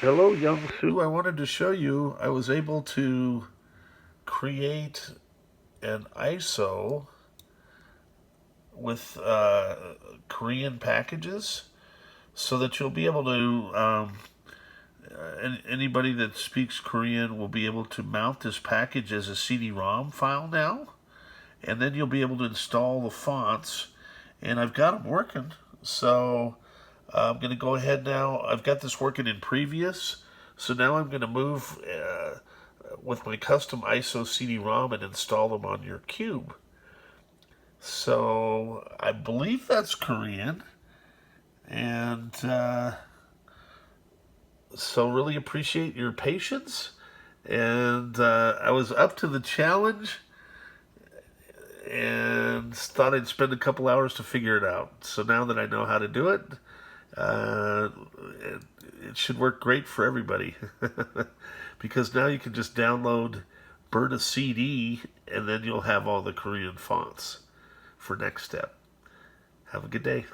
Hello, Youngsoo. I wanted to show you I was able to create an ISO with Korean packages so that you'll be able to, anybody that speaks Korean will be able to mount this package as a CD-ROM file now. And then you'll be able to install the fonts. And I've got them working. So I'm going to go ahead now. I've got this working in Previous. So now I'm going to move with my custom ISO CD-ROM and install them on your cube. So I believe that's Korean. And so really appreciate your patience. And I was up to the challenge and thought I'd spend a couple hours to figure it out. So now that I know how to do it, uh, it, it should work great for everybody. Because now you can just download, burn a CD, and then you'll have all the Korean fonts for NeXTstep. Have a good day.